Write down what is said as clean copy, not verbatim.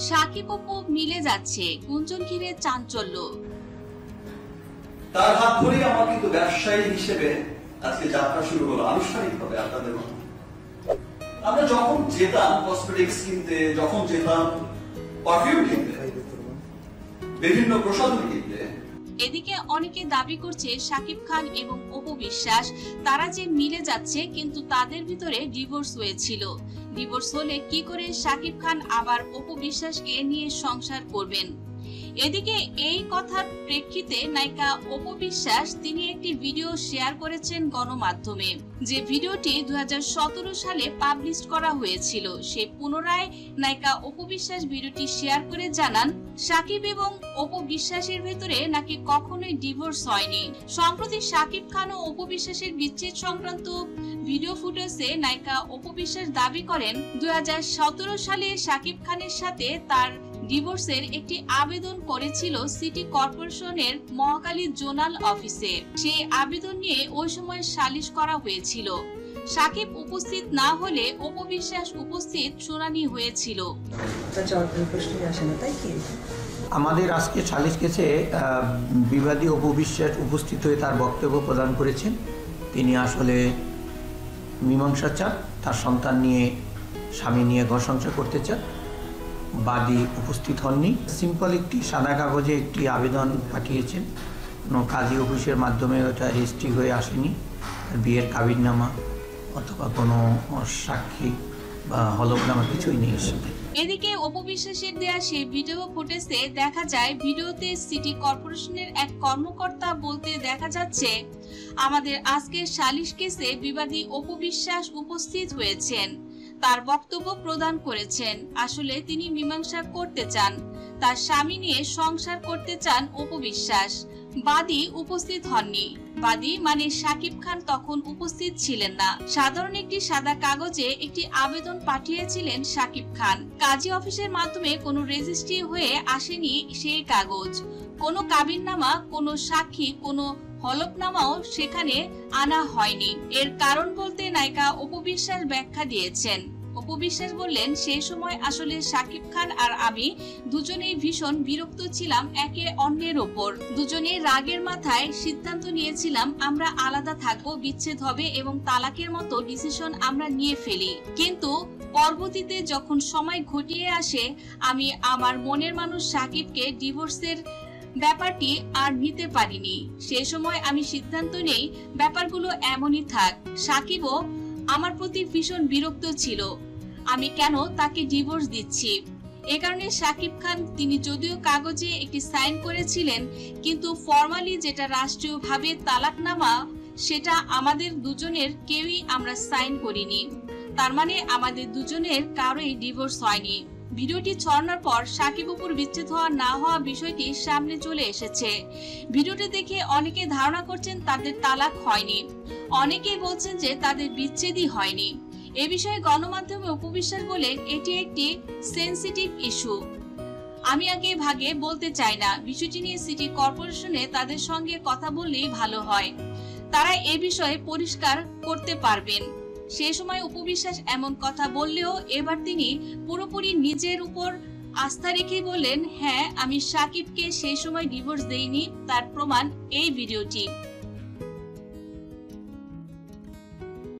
সাকিব অপু মিলে যাচ্ছে, গুঞ্জন ঘিরে চাঞ্চল্য। তার হাত ধরেই আমার কিন্তু ব্যবসায়ী হিসেবে আজকে যাত্রা শুরু হলো আনুষ্ঠানিকভাবে আপনাদের মতো। আমরা যখন যেতাম কসমেটিক্স কিনতে, যখন যেতাম পারফিউম কিনতে, বিভিন্ন প্রসাধনী কিনতে, এদিকে অনেকে দাবি করছে সাকিব খান এবং অপু বিশ্বাস তারা যে মিলে যাচ্ছে, কিন্তু তাদের ভিতরে ডিভোর্স হয়েছিল। ডিভোর্স হলে কি করে সাকিব খান আবার অপু বিশ্বাসকে নিয়ে সংসার করবেন? এদিকে এই কথার প্রেক্ষিতে নায়িকা অপু বিশ্বাস তিনি একটি ভিডিও শেয়ার করেছেন গণমাধ্যমে, যে ভিডিওটি 2017 সালে পাবলিশ করা হয়েছিল। সে পুনরায় নায়িকা অপু বিশ্বাস ভিডিওটি শেয়ার করে জানান, সাকিব এবং অপু বিশ্বাসের ভেতরে নাকি কখনোই ডিভোর্স হয়নি। সম্প্রতি সাকিব খান ও অপু বিশ্বাসের বিচ্ছেদ সংক্রান্ত ভিডিও ফুটেজে নায়িকা অপু বিশ্বাস দাবি করেন 2017 সালে সাকিব খানের সাথে তার ডিভোর্সের একটি আবেদন করেছিল সিটি কর্পোরেশনের মহাখালী জোনাল অফিসে। সেই আবেদন নিয়ে ওই সময় সালিশ করা হয়েছিল। সাকিব উপস্থিত না হলে অপু বিশ্বাস উপস্থিত শুনানি হয়েছিল। আমাদের আজকে সালিশ কেসে বিবাদী অপু বিশ্বাস উপস্থিত হয়ে তার বক্তব্য প্রদান করেছেন। তিনি আসলে মীমাংসা চান, তার সন্তান নিয়ে, স্বামী নিয়ে ঘর সংসার করতে চান। বাদী উপস্থিত হননি। সিম্পল একটি সাদা কাগজে একটি আবেদন পাঠিয়েছেন, কোনো কাজী অফিসের মাধ্যমে ওটা রেজিস্ট্রি হয়ে আসেনি। বিয়ের কাবিননামা অথবা কোনো সাক্ষী বা হলফনামা কিছুই নেই এর সাথে। এদিকে অপু বিশ্বাসের দেয়া সেই ভিডিও ফুটেজে দেখা যায়, ভিডিওতে সিটি কর্পোরেশনের এক কর্মকর্তা বলতে দেখা যাচ্ছে, আমাদের আজকের সালিশ কেসে বিবাদী অপু বিশ্বাস উপস্থিত হয়েছেন, তার বক্তব্য প্রদান করেছেন। আসলে তিনি মীমাংসা করতে চান, তার স্বামী নিয়ে সংসার করতে চান অপু বিশ্বাস। বাদী উপস্থিত হননি। বাদী মানে সাকিব খান তখন উপস্থিত ছিলেন না। সাধারণ একটি সাদা কাগজে একটি আবেদন পাঠিয়েছিলেন সাকিব খান। কাজী অফিসের মাধ্যমে কোনো রেজিস্ট্রি হয়ে আসেনি সেই কাগজ। কোনো কাবিননামা, কোনো সাক্ষী, কোনো হলফনামাও সেখানে আনা হয়নি। এর কারণ বলতে নায়িকা অপু বিশ্বাস ব্যাখ্যা দিয়েছেন। অপু বিশ্বাস বললেন, সেই সময় আসলে সাকিব খান আর আমি দুজনেই ভীষণ বিরক্ত ছিলাম একে অন্যের ওপর। দুজনেই রাগের মাথায় সিদ্ধান্ত নিয়েছিলাম আমরা আলাদা থাকবো, বিচ্ছেদ হবে এবং তালাকের মতো ডিসিশন আমরা নিয়ে ফেলি। কিন্তু পরবর্তীতে যখন সময় ঘটিয়ে আসে, আমি আমার মনের মানুষ সাকিবকে ডিভোর্সের ব্যাপারটি আর নিতে পারিনি। সেই সময় আমি সিদ্ধান্ত নেই ব্যাপারগুলো এমনই থাক। সাকিবও আমার প্রতি ভীষণ বিরক্ত ছিল, আমি কেন তাকে ডিভোর্স দিচ্ছি। এ কারণে সাকিব খান তিনি যদিও কাগজে একটি সাইন করেছিলেন, কিন্তু ফর্মালি যেটা রাষ্ট্রীয়ভাবে তালাকনামা, সেটা আমাদের দুজনের কেউই আমরা সাইন করিনি। তার মানে আমাদের দুজনের কারোই ডিভোর্স হয়নি। ভিডিওটি ছড়ানোর পর সাকিব অপুর বিচ্ছেদ হওয়া না হওয়া বিষয়টি সামনে চলে এসেছে। ভিডিওটি দেখে অনেকে ধারণা করছেন তাদের তালাক হয়নি, অনেকেই বলছেন যে তাদের বিচ্ছেদই হয়নি। এ বিষয়ে গণমাধ্যমে অপু বিশ্বাস বলেন, এটি একটি সেনসিটিভ ইস্যু। আমি আগে ভাগে বলতে চাই না। বিষয়টি নিয়ে সিটি কর্পোরেশনে তাদের সঙ্গে কথা বললেই ভালো হয়, তারা এ বিষয়ে পরিষ্কার করতে পারবেন। সেই সময় অপু বিশ্বাস এমন কথা বললেও এবার তিনি পুরোপুরি নিজের উপর আস্থা রেখে বললেন, হ্যাঁ আমি সাকিবকে সেই সময় ডিভোর্স দেইনি, তার প্রমাণ এই ভিডিওটি।